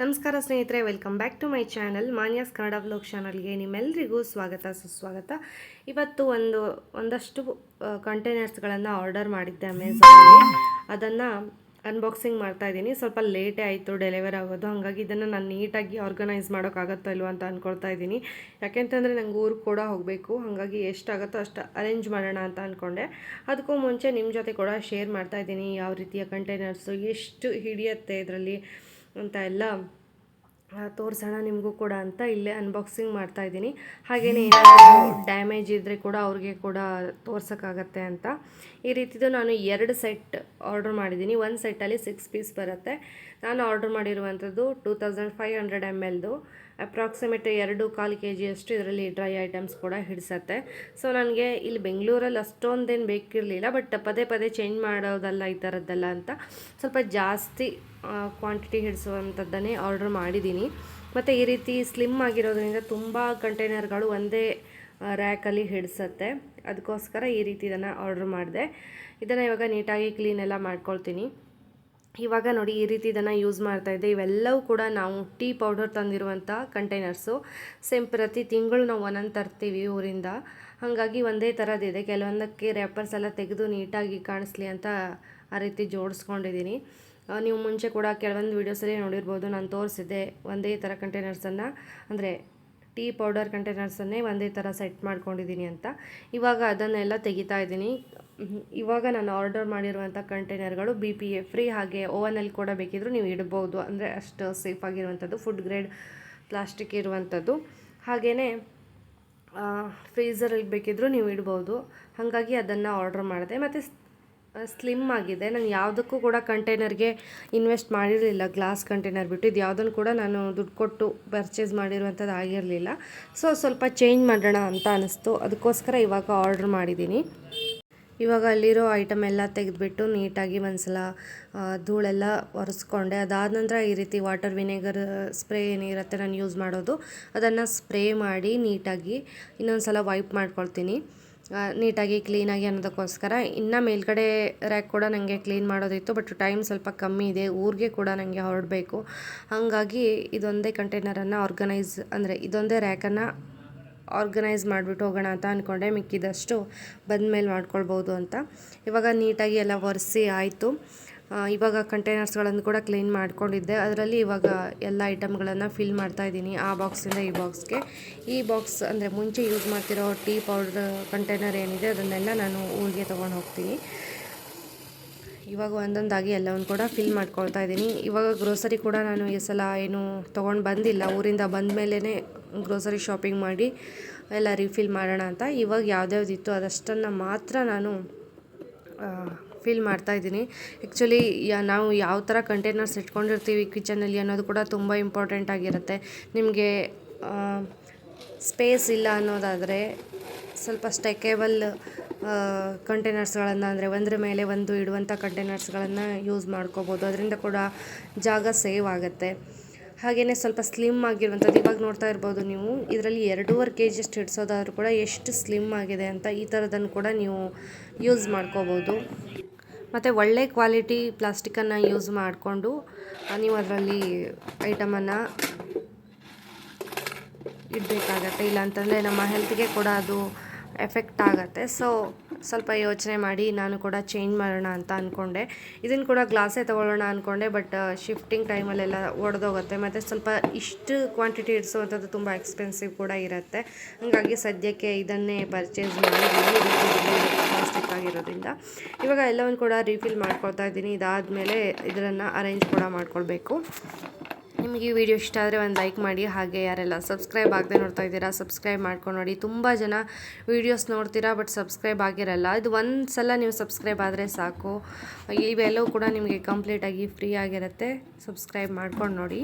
ನಮಸ್ಕಾರ ಸ್ನೇಹಿತರೆ, welcome back to my channel Manya's Kannada vlog ಚಾನಲ್ಗೆ ನಿಮ್ಮೆಲ್ಲರಿಗೂ ಸ್ವಾಗತ ಸುಸ್ವಾಗತ. ಇವತ್ತು ಒಂದಷ್ಟು ಕಂಟೈನರ್ಸ್ಗಳನ್ನು ಆರ್ಡರ್ ಮಾಡಿದ್ದೆ ಅಮೆಝಾನಲ್ಲಿ. ಅದನ್ನು ಅನ್ಬಾಕ್ಸಿಂಗ್ ಮಾಡ್ತಾ ಇದ್ದೀನಿ. ಸ್ವಲ್ಪ ಲೇಟೇ ಆಯಿತು ಡೆಲಿವರ್ ಆಗೋದು, ಹಾಗಾಗಿ ಇದನ್ನು ನಾನು ನೀಟಾಗಿ ಆರ್ಗನೈಸ್ ಮಾಡೋಕ್ಕಾಗತ್ತೋ ಇಲ್ವೋ ಅಂತ ಅಂದ್ಕೊಳ್ತಾ ಇದ್ದೀನಿ. ಯಾಕೆಂತಂದರೆ ನಂಗೆ ಊರಿಗೆ ಕೂಡ ಹೋಗಬೇಕು, ಹಾಗಾಗಿ ಎಷ್ಟಾಗುತ್ತೋ ಅಷ್ಟು ಅರೇಂಜ್ ಮಾಡೋಣ ಅಂತ ಅಂದ್ಕೊಂಡೆ. ಅದಕ್ಕೂ ಮುಂಚೆ ನಿಮ್ಮ ಜೊತೆ ಕೂಡ ಶೇರ್ ಮಾಡ್ತಾ ಇದ್ದೀನಿ ಯಾವ ರೀತಿಯ ಕಂಟೈನರ್ಸು, ಎಷ್ಟು ಹಿಡಿಯುತ್ತೆ ಇದರಲ್ಲಿ ಅಂತ ಎಲ್ಲ ತೋರಿಸೋಣ ನಿಮಗೂ ಕೂಡ ಅಂತ ಇಲ್ಲೇ ಅನ್ಬಾಕ್ಸಿಂಗ್ ಮಾಡ್ತಾ ಇದ್ದೀನಿ. ಹಾಗೆಯೇ ಏನಾದರೂ ಡ್ಯಾಮೇಜ್ ಇದ್ದರೆ ಕೂಡ ಅವ್ರಿಗೆ ಕೂಡ ತೋರ್ಸೋಕ್ಕಾಗತ್ತೆ ಅಂತ. ಈ ರೀತಿದು ನಾನು 2 ಸೆಟ್ ಆರ್ಡ್ರ್ ಮಾಡಿದ್ದೀನಿ. ಒಂದು ಸೆಟ್ಟಲ್ಲಿ 6 ಪೀಸ್ ಬರುತ್ತೆ. ನಾನು ಆರ್ಡ್ರ್ ಮಾಡಿರುವಂಥದ್ದು 2500 ml ಅಪ್ರಾಕ್ಸಿಮೇಟ್ 2.25 kg ಅಷ್ಟು ಇದರಲ್ಲಿ ಡ್ರೈ ಐಟಮ್ಸ್ ಕೂಡ ಹಿಡಿಸತ್ತೆ. ಸೊ ನನಗೆ ಇಲ್ಲಿ ಬೆಂಗಳೂರಲ್ಲಿ ಅಷ್ಟೊಂದೇನು ಬೇಕಿರಲಿಲ್ಲ, ಬಟ್ ಪದೇ ಪದೇ ಚೇಂಜ್ ಮಾಡೋದಲ್ಲ ಈ ಥರದ್ದೆಲ್ಲ ಅಂತ ಸ್ವಲ್ಪ ಜಾಸ್ತಿ ಕ್ವಾಂಟಿಟಿ ಹಿಡಿಸುವಂಥದ್ದನ್ನೇ ಆರ್ಡ್ರ್ ಮಾಡಿದ್ದೀನಿ. ಮತ್ತು ಈ ರೀತಿ ಸ್ಲಿಮ್ ಆಗಿರೋದ್ರಿಂದ ತುಂಬ ಕಂಟೈನರ್ಗಳು ಒಂದೇ ರ್ಯಾಕಲ್ಲಿ ಹಿಡಿಸತ್ತೆ. ಅದಕ್ಕೋಸ್ಕರ ಈ ರೀತಿ ಇದನ್ನು ಆರ್ಡ್ರ್ ಮಾಡಿದೆ. ಇದನ್ನು ಇವಾಗ ನೀಟಾಗಿ ಕ್ಲೀನೆಲ್ಲ ಮಾಡ್ಕೊಳ್ತೀನಿ. ಇವಾಗ ನೋಡಿ ಈ ರೀತಿ ಇದನ್ನು ಯೂಸ್ ಮಾಡ್ತಾಯಿದ್ದೆ. ಇವೆಲ್ಲವೂ ಕೂಡ ನಾವು ಟೀ ಪೌಡರ್ ತಂದಿರುವಂಥ ಕಂಟೈನರ್ಸು. ಸೇಮ್ ಪ್ರತಿ ತಿಂಗಳು ನಾವು ಒಂದೊಂದು ತರ್ತೀವಿ ಊರಿಂದ, ಹಾಗಾಗಿ ಒಂದೇ ಥರದ್ದಿದೆ. ಕೆಲವೊಂದಕ್ಕೆ ರ್ಯಾಪರ್ಸ್ ಎಲ್ಲ ತೆಗೆದು ನೀಟಾಗಿ ಕಾಣಿಸ್ಲಿ ಅಂತ ಆ ರೀತಿ ಜೋಡಿಸ್ಕೊಂಡಿದ್ದೀನಿ. ನೀವು ಮುಂಚೆ ಕೂಡ ಕೆಲವೊಂದು ವೀಡಿಯೋಸಲ್ಲಿ ನೋಡಿರ್ಬೋದು, ನಾನು ತೋರಿಸಿದ್ದೆ ಒಂದೇ ಥರ ಕಂಟೈನರ್ಸನ್ನು, ಅಂದರೆ ಟೀ ಪೌಡರ್ ಕಂಟೈನರ್ಸನ್ನೇ ಒಂದೇ ಥರ ಸೆಟ್ ಮಾಡ್ಕೊಂಡಿದ್ದೀನಿ ಅಂತ. ಇವಾಗ ಅದನ್ನೆಲ್ಲ ತೆಗಿತಾ ಇದ್ದೀನಿ. ಇವಾಗ ನಾನು ಆರ್ಡರ್ ಮಾಡಿರುವಂಥ ಕಂಟೈನರ್ಗಳು BPA ಫ್ರೀ, ಹಾಗೆ ಓವನಲ್ಲಿ ಕೂಡ ಬೇಕಿದ್ದರೂ ನೀವು ಇಡ್ಬೋದು, ಅಂದರೆ ಅಷ್ಟು ಸೇಫ್ ಆಗಿರುವಂಥದ್ದು, ಫುಡ್ ಗ್ರೇಡ್ ಪ್ಲಾಸ್ಟಿಕ್ ಇರುವಂಥದ್ದು. ಹಾಗೆಯೇ ಫ್ರೀಝರಲ್ಲಿ ಬೇಕಿದ್ದರೂ ನೀವು ಇಡ್ಬೋದು. ಹಾಗಾಗಿ ಅದನ್ನು ಆರ್ಡರ್ ಮಾಡಿದೆ. ಮತ್ತು ಸ್ಲಿಮ್ ಆಗಿದೆ. ನಾನು ಯಾವುದಕ್ಕೂ ಕೂಡ ಕಂಟೈನರ್ಗೆ ಇನ್ವೆಸ್ಟ್ ಮಾಡಿರಲಿಲ್ಲ, ಗ್ಲಾಸ್ ಕಂಟೈನರ್ ಬಿಟ್ಟು ಇದು ಯಾವುದನ್ನು ಕೂಡ ನಾನು ದುಡ್ಡು ಕೊಟ್ಟು ಪರ್ಚೇಸ್ ಮಾಡಿರುವಂಥದ್ದು ಆಗಿರಲಿಲ್ಲ. ಸೊ ಸ್ವಲ್ಪ ಚೇಂಜ್ ಮಾಡೋಣ ಅಂತ ಅನ್ನಿಸ್ತು, ಅದಕ್ಕೋಸ್ಕರ ಇವಾಗ ಆರ್ಡ್ರ್ ಮಾಡಿದ್ದೀನಿ. ಇವಾಗ ಅಲ್ಲಿರೋ ಐಟಮ್ ಎಲ್ಲ ತೆಗೆದುಬಿಟ್ಟು ನೀಟಾಗಿ ಒಂದ್ಸಲ ಧೂಳೆಲ್ಲ ಒರೆಸ್ಕೊಂಡೆ. ಅದಾದ ನಂತರ ಈ ರೀತಿ ವಾಟರ್ ವಿನೆಗರ್ ಸ್ಪ್ರೇ ಏನಿರುತ್ತೆ ನಾನು ಯೂಸ್ ಮಾಡೋದು, ಅದನ್ನು ಸ್ಪ್ರೇ ಮಾಡಿ ನೀಟಾಗಿ ಇನ್ನೊಂದು ಸಲ ವೈಪ್ ಮಾಡ್ಕೊಳ್ತೀನಿ ನೀಟಾಗಿ ಕ್ಲೀನಾಗಿ ಅನ್ನೋದಕ್ಕೋಸ್ಕರ. ಇನ್ನು ಮೇಲ್ಗಡೆ ರ್ಯಾಕ್ ಕೂಡ ನನಗೆ ಕ್ಲೀನ್ ಮಾಡೋದಿತ್ತು, ಬಟ್ ಟೈಮ್ ಸ್ವಲ್ಪ ಕಮ್ಮಿ ಇದೆ, ಊರಿಗೆ ಕೂಡ ನನಗೆ ಹೊರಡಬೇಕು. ಹಾಗಾಗಿ ಇದೊಂದೇ ಕಂಟೈನರನ್ನು ಅಂದರೆ ಇದೊಂದೇ ರ್ಯಾಕನ್ನು ಆರ್ಗನೈಸ್ ಮಾಡಿಬಿಟ್ಟು ಹೋಗೋಣ ಅಂತ ಅಂದ್ಕೊಂಡೆ. ಮಿಕ್ಕಿದಷ್ಟು ಬಂದಮೇಲೆ ಮಾಡ್ಕೊಳ್ಬೋದು ಅಂತ. ಇವಾಗ ನೀಟಾಗಿ ಎಲ್ಲ ಒರೆಸಿ ಆಯಿತು. ಇವಾಗ ಕಂಟೈನರ್ಸ್ಗಳನ್ನು ಕೂಡ ಕ್ಲೀನ್ ಮಾಡ್ಕೊಂಡಿದ್ದೆ. ಅದರಲ್ಲಿ ಇವಾಗ ಎಲ್ಲ ಐಟಮ್ಗಳನ್ನು ಫಿಲ್ ಮಾಡ್ತಾಯಿದ್ದೀನಿ, ಆ ಬಾಕ್ಸಿಂದ ಈ ಬಾಕ್ಸ್ಗೆ. ಈ ಬಾಕ್ಸ್ ಅಂದರೆ ಮುಂಚೆ ಯೂಸ್ ಮಾಡ್ತಿರೋ ಟೀ ಪೌಡರ್ ಕಂಟೈನರ್ ಏನಿದೆ ಅದನ್ನೆಲ್ಲ ನಾನು ಊರಿಗೆ ತೊಗೊಂಡು ಹೋಗ್ತೀನಿ. ಇವಾಗ ಒಂದೊಂದಾಗಿ ಎಲ್ಲವನ್ನು ಕೂಡ ಫಿಲ್ ಮಾಡ್ಕೊಳ್ತಾ ಇದ್ದೀನಿ. ಇವಾಗ ಗ್ರೋಸರಿ ಕೂಡ ನಾನು ಈ ಸಲ ಏನು ತೊಗೊಂಡು ಬಂದಿಲ್ಲ, ಊರಿಂದ ಬಂದ ಮೇಲೇ ಗ್ರೋಸರಿ ಶಾಪಿಂಗ್ ಮಾಡಿ ಎಲ್ಲ ರೀಫಿಲ್ ಮಾಡೋಣ ಅಂತ. ಇವಾಗ ಯಾವ್ದ್ಯಾವ್ದಿತ್ತು ಅದಷ್ಟನ್ನು ಮಾತ್ರ ನಾನು ಫಿಲ್ ಮಾಡ್ತಾಯಿದ್ದೀನಿ. ಆ್ಯಕ್ಚುಲಿ ನಾವು ಯಾವ ಥರ ಕಂಟೈನರ್ಸ್ ಇಟ್ಕೊಂಡಿರ್ತೀವಿ ಕಿಚನಲ್ಲಿ ಅನ್ನೋದು ಕೂಡ ತುಂಬ ಇಂಪಾರ್ಟೆಂಟ್ ಆಗಿರುತ್ತೆ. ನಿಮಗೆ ಸ್ಪೇಸ್ ಇಲ್ಲ ಅನ್ನೋದಾದರೆ ಸ್ವಲ್ಪ ಸ್ಟೆಕೇಬಲ್ ಕಂಟೈನರ್ಸ್ಗಳನ್ನು, ಅಂದರೆ ಒಂದರ ಮೇಲೆ ಒಂದು ಇಡುವಂಥ ಕಂಟೈನರ್ಸ್ಗಳನ್ನು ಯೂಸ್ ಮಾಡ್ಕೋಬೋದು. ಅದರಿಂದ ಕೂಡ ಜಾಗ ಸೇವ್ ಆಗುತ್ತೆ. ಹಾಗೆಯೇ ಸ್ವಲ್ಪ ಸ್ಲಿಮ್ ಆಗಿರುವಂಥದ್ದು ಇವಾಗ ನೋಡ್ತಾ ಇರ್ಬೋದು ನೀವು, ಇದರಲ್ಲಿ 2.5 kg ಅಷ್ಟು ಹಿಡಿಸೋದಾದ್ರೂ ಕೂಡ ಎಷ್ಟು ಸ್ಲಿಮ್ ಆಗಿದೆ ಅಂತ. ಈ ಥರದನ್ನು ಕೂಡ ನೀವು ಯೂಸ್ ಮಾಡ್ಕೋಬೋದು. ಮತ್ತು ಒಳ್ಳೆ ಕ್ವಾಲಿಟಿ ಪ್ಲಾಸ್ಟಿಕ್ಕನ್ನು ಯೂಸ್ ಮಾಡಿಕೊಂಡು ನೀವು ಅದರಲ್ಲಿ ಐಟಮನ್ನು ಇಡಬೇಕಾಗತ್ತೆ. ಇಲ್ಲಾಂತಂದರೆ ನಮ್ಮ ಹೆಲ್ತ್ಗೆ ಕೂಡ ಅದು ಎಫೆಕ್ಟ್ ಆಗುತ್ತೆ. ಸೊ ಸ್ವಲ್ಪ ಯೋಚನೆ ಮಾಡಿ ನಾನು ಕೂಡ ಚೇಂಜ್ ಮಾಡೋಣ ಅಂತ ಅಂದ್ಕೊಂಡೆ. ಇದನ್ನು ಕೂಡ ಗ್ಲಾಸೇ ತೊಗೊಳ್ಳೋಣ ಅಂದ್ಕೊಂಡೆ, ಬಟ್ ಶಿಫ್ಟಿಂಗ್ ಟೈಮಲ್ಲೆಲ್ಲ ಒಡೆದೋಗುತ್ತೆ. ಮತ್ತು ಸ್ವಲ್ಪ ಇಷ್ಟು ಕ್ವಾಂಟಿಟಿ ಇಡಿಸುವಂಥದ್ದು ತುಂಬ ಎಕ್ಸ್ಪೆನ್ಸಿವ್ ಕೂಡ ಇರುತ್ತೆ. ಹಾಗಾಗಿ ಸದ್ಯಕ್ಕೆ ಇದನ್ನೇ ಪರ್ಚೇಸ್ ಮಾಡಿದ್ದೀನಿ, ಪ್ಲಾಸ್ಟಿಕ್ ಆಗಿರೋದ್ರಿಂದ. ಇವಾಗ ಎಲ್ಲವನ್ನು ಕೂಡ ರೀಫಿಲ್ ಮಾಡ್ಕೊಳ್ತಾ ಇದ್ದೀನಿ. ಇದಾದಮೇಲೆ ಇದನ್ನು ಅರೇಂಜ್ ಕೂಡ ಮಾಡ್ಕೊಳ್ಬೇಕು. ನಿಮಗೆ ಈ ವಿಡಿಯೋ ಇಷ್ಟ ಆದರೆ ಒಂದು ಲೈಕ್ ಮಾಡಿ. ಹಾಗೆ ಯಾರೆಲ್ಲ ಸಬ್ಸ್ಕ್ರೈಬ್ ಆಗದೆ ನೋಡ್ತಾ ಇದ್ದೀರಾ ಸಬ್ಸ್ಕ್ರೈಬ್ ಮಾಡ್ಕೊಂಡು ನೋಡಿ. ತುಂಬ ಜನ ವೀಡಿಯೋಸ್ ನೋಡ್ತೀರಾ ಬಟ್ ಸಬ್ಸ್ಕ್ರೈಬ್ ಆಗಿರಲ್ಲ. ಇದು ಒಂದು ಸಲ ನೀವು ಸಬ್ಸ್ಕ್ರೈಬ್ ಆದರೆ ಸಾಕು, ಇವೆಲ್ಲವೂ ಕೂಡ ನಿಮಗೆ ಕಂಪ್ಲೀಟಾಗಿ ಫ್ರೀ ಆಗಿರುತ್ತೆ. ಸಬ್ಸ್ಕ್ರೈಬ್ ಮಾಡ್ಕೊಂಡು ನೋಡಿ.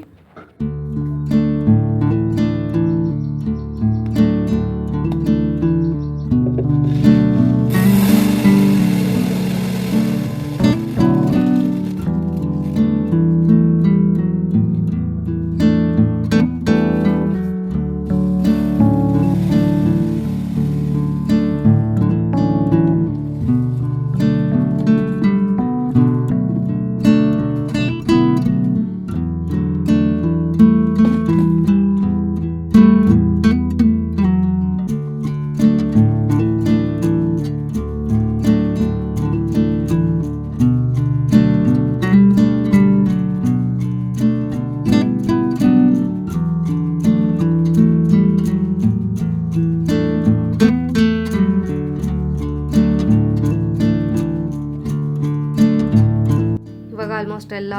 ಇವಾಗ ಆಲ್ಮೋಸ್ಟ್ ಎಲ್ಲ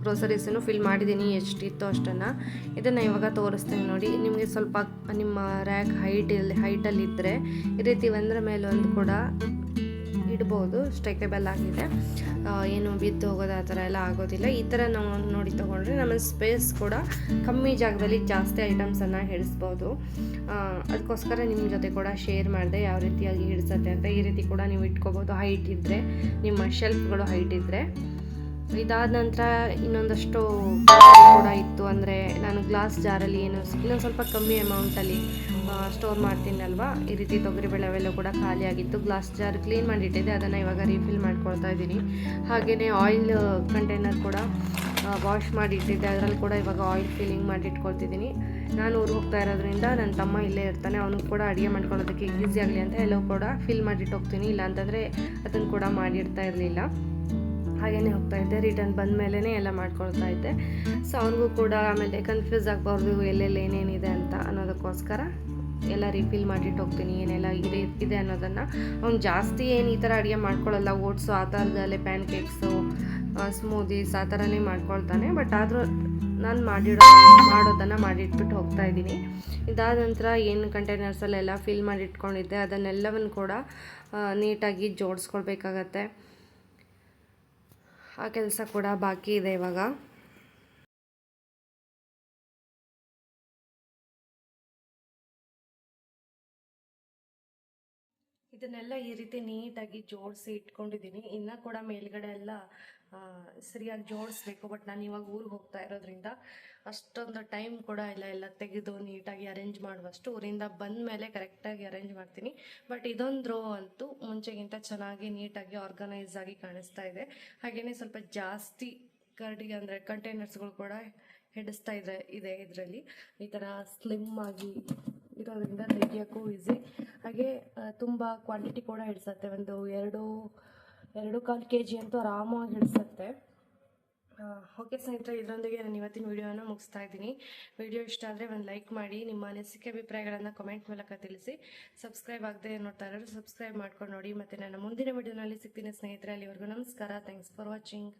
ಗ್ರೋಸರೀಸನ್ನು ಫಿಲ್ ಮಾಡಿದ್ದೀನಿ, ಎಷ್ಟಿತ್ತು ಅಷ್ಟನ್ನು. ಇದನ್ನು ಇವಾಗ ತೋರಿಸ್ತೀನಿ ನೋಡಿ. ನಿಮಗೆ ಸ್ವಲ್ಪ ನಿಮ್ಮ ರ್ಯಾಕ್ ಹೈಟಲ್ಲಿದ್ದರೆ ಈ ರೀತಿ ಒಂದರ ಮೇಲೆ ಒಂದು ಕೂಡ ಇಡ್ಬೋದು. ಸ್ಟ್ರೆಚಬಲ್ ಆಗಿದೆ, ಏನು ಬಿದ್ದು ಹೋಗೋದು ಆ ಥರ ಎಲ್ಲ ಆಗೋದಿಲ್ಲ. ಈ ಥರ ನಾವು ನೋಡಿ ತೊಗೊಂಡ್ರೆ ನಮ್ಮ ಸ್ಪೇಸ್ ಕೂಡ ಕಮ್ಮಿ ಜಾಗದಲ್ಲಿ ಜಾಸ್ತಿ ಐಟಮ್ಸನ್ನು ಹಿಡಿಸ್ಬೋದು. ಅದಕ್ಕೋಸ್ಕರ ನಿಮ್ಮ ಜೊತೆ ಕೂಡ ಶೇರ್ ಮಾಡಿದೆ ಯಾವ ರೀತಿಯಾಗಿ ಹಿಡಿಸತ್ತೆ ಅಂತ. ಈ ರೀತಿ ಕೂಡ ನೀವು ಇಟ್ಕೋಬೋದು, ಹೈಟ್ ಇದ್ದರೆ, ನಿಮ್ಮ ಶೆಲ್ಫ್ಗಳು ಹೈಟ್ ಇದ್ದರೆ. ಇದಾದ ನಂತರ ಇನ್ನೊಂದಷ್ಟು ಕೂಡ ಇತ್ತು. ಅಂದರೆ ನಾನು ಗ್ಲಾಸ್ ಜಾರಲ್ಲಿ ಇನ್ನೊಂದು ಸ್ವಲ್ಪ ಕಮ್ಮಿ ಅಮೌಂಟಲ್ಲಿ ಸ್ಟೋರ್ ಮಾಡ್ತೀನಿ ಅಲ್ವಾ, ಈ ರೀತಿ ತೊಗರಿಬೇಳೆ ಅವೆಲ್ಲ ಕೂಡ ಖಾಲಿ ಆಗಿತ್ತು. ಗ್ಲಾಸ್ ಜಾರ್ ಕ್ಲೀನ್ ಮಾಡಿಟ್ಟಿದ್ದೆ, ಅದನ್ನು ಇವಾಗ ರೀಫಿಲ್ ಮಾಡ್ಕೊಳ್ತಾ ಇದ್ದೀನಿ. ಹಾಗೆಯೇ ಆಯಿಲ್ ಕಂಟೈನರ್ ಕೂಡ ವಾಶ್ ಮಾಡಿ ಇಟ್ಟಿದ್ದೆ, ಅದರಲ್ಲಿ ಕೂಡ ಇವಾಗ ಆಯಿಲ್ ಫಿಲ್ಲಿಂಗ್ ಮಾಡಿ ಇಟ್ಕೊಳ್ತಿದ್ದೀನಿ. ನಾನು ಊರಿಗೆ ಹೋಗ್ತಾ ಇರೋದ್ರಿಂದ ನನ್ನ ತಮ್ಮ ಇಲ್ಲೇ ಇರ್ತಾನೆ, ಅವನಿಗೆ ಕೂಡ ಅಡುಗೆ ಮಾಡ್ಕೊಳ್ಳೋದಕ್ಕೆ ಈಸಿ ಆಗಲಿ ಅಂತ ಎಲ್ಲವೂ ಕೂಡ ಫಿಲ್ ಮಾಡಿಟ್ಟು ಹೋಗ್ತೀನಿ. ಇಲ್ಲಾಂತಂದರೆ ಅದನ್ನು ಕೂಡ ಮಾಡಿಡ್ತಾ ಇರಲಿಲ್ಲ. ಹಾಗೇ ಹೋಗ್ತಾ ಇದ್ದೆ. ರಿಟರ್ನ್ ಬಂದ ಮೇಲೇ ಎಲ್ಲ ಮಾಡ್ಕೊಳ್ತಾ ಇದ್ದೆ. ಸೊ ಅವನಿಗೂ ಕೂಡ ಆಮೇಲೆ ಕನ್ಫ್ಯೂಸ್ ಆಗಬಾರ್ದು ಎಲ್ಲೆಲ್ಲಿ ಏನೇನಿದೆ ಅಂತ ಅನ್ನೋದಕ್ಕೋಸ್ಕರ ಎಲ್ಲ ರೀಫಿಲ್ ಮಾಡಿಟ್ಟು ಹೋಗ್ತೀನಿ, ಏನೆಲ್ಲ ಇದೆ ಅನ್ನೋದನ್ನು. ಅವ್ನು ಜಾಸ್ತಿ ಏನು ಈ ಥರ ಅಡುಗೆ ಮಾಡ್ಕೊಳ್ಳಲ್ಲ, ಓಟ್ಸು ಆ ಥರದಲ್ಲೇ ಪ್ಯಾನ್ ಕೇಕ್ಸು, ಸ್ಮೂದೀಸ್ ಆ ಥರನೇ ಮಾಡ್ಕೊಳ್ತಾನೆ. ಬಟ್ ಆದರೂ ನಾನು ಮಾಡೋದನ್ನು ಮಾಡಿಟ್ಬಿಟ್ಟು ಹೋಗ್ತಾ ಇದ್ದೀನಿ. ಇದಾದ ನಂತರ ಏನು ಕಂಟೈನರ್ಸಲ್ಲೆಲ್ಲ ಫಿಲ್ ಮಾಡಿ ಇಟ್ಕೊಂಡಿದ್ದೆ ಅದನ್ನೆಲ್ಲವನ್ನು ಕೂಡ ನೀಟಾಗಿ ಜೋಡಿಸ್ಕೊಳ್ಬೇಕಾಗತ್ತೆ. ಆ ಕೆಲಸ ಕೂಡ ಬಾಕಿ ಇದೆ ಇವಾಗ. ಇದನ್ನೆಲ್ಲ ಈ ರೀತಿ ನೀಟಾಗಿ ಜೋಡಿಸಿ ಇಟ್ಕೊಂಡಿದ್ದೀನಿ. ಇನ್ನೂ ಕೂಡ ಮೇಲ್ಗಡೆ ಎಲ್ಲ ಸರಿಯಾಗಿ ಜೋಡಿಸ್ಬೇಕು. ಬಟ್ ನಾನು ಇವಾಗ ಊರಿಗೆ ಹೋಗ್ತಾ ಇರೋದ್ರಿಂದ ಅಷ್ಟೊಂದು ಟೈಮ್ ಕೂಡ ಎಲ್ಲ ತೆಗೆದು ನೀಟಾಗಿ ಅರೇಂಜ್ ಮಾಡುವಷ್ಟು. ಊರಿಂದ ಬಂದ ಮೇಲೆ ಕರೆಕ್ಟಾಗಿ ಅರೇಂಜ್ ಮಾಡ್ತೀನಿ. ಬಟ್ ಇದೊಂದು ರೋ ಅಂತೂ ಮುಂಚೆಗಿಂತ ಚೆನ್ನಾಗಿ ನೀಟಾಗಿ ಆರ್ಗನೈಸ್ ಆಗಿ ಕಾಣಿಸ್ತಾ ಇದೆ. ಹಾಗೆಯೇ ಸ್ವಲ್ಪ ಜಾಸ್ತಿ ಅಂದರೆ ಕಂಟೈನರ್ಸ್ಗಳು ಕೂಡ ಹಿಡಿಸ್ತಾ ಇದೆ ಇದರಲ್ಲಿ. ಈ ಥರ ಸ್ಲಿಮ್ ಆಗಿ ಇರೋದ್ರಿಂದ ತೆಗಿಯೋಕ್ಕೂ ಈಸಿ. ಹಾಗೆ ತುಂಬ ಕ್ವಾಂಟಿಟಿ ಕೂಡ ಹಿಡಿಸುತ್ತೆ. ಒಂದು 2-2.25 kg ಅಂತೂ ಆರಾಮಾಗಿ ಹಿಡಿಸುತ್ತೆ. ಓಕೆ ಸ್ನೇಹಿತರೆ, ಇದರೊಂದಿಗೆ ನಾನು ಇವತ್ತಿನ ವಿಡಿಯೋನ ಮುಗಿಸ್ತಾ ಇದ್ದೀನಿ. ವಿಡಿಯೋ ಇಷ್ಟ ಆದರೆ ಒಂದು ಲೈಕ್ ಮಾಡಿ, ನಿಮ್ಮ ಅನಿಸಿಕೆ ಅಭಿಪ್ರಾಯಗಳನ್ನು ಕಮೆಂಟ್ ಮೂಲಕ ತಿಳಿಸಿ. ಸಬ್ಸ್ಕ್ರೈಬ್ ಆಗದೆ ನೋಡ್ತಾ ಇರೋರು ಸಬ್ಸ್ಕ್ರೈಬ್ ಮಾಡ್ಕೊಂಡು ನೋಡಿ. ಮತ್ತು ನಾನು ಮುಂದಿನ ವಿಡಿಯೋನಲ್ಲಿ ಸಿಗ್ತೀನಿ ಸ್ನೇಹಿತರೆ. ಅಲ್ಲಿವರೆಗೂ ನಮಸ್ಕಾರ. Thanks for watching.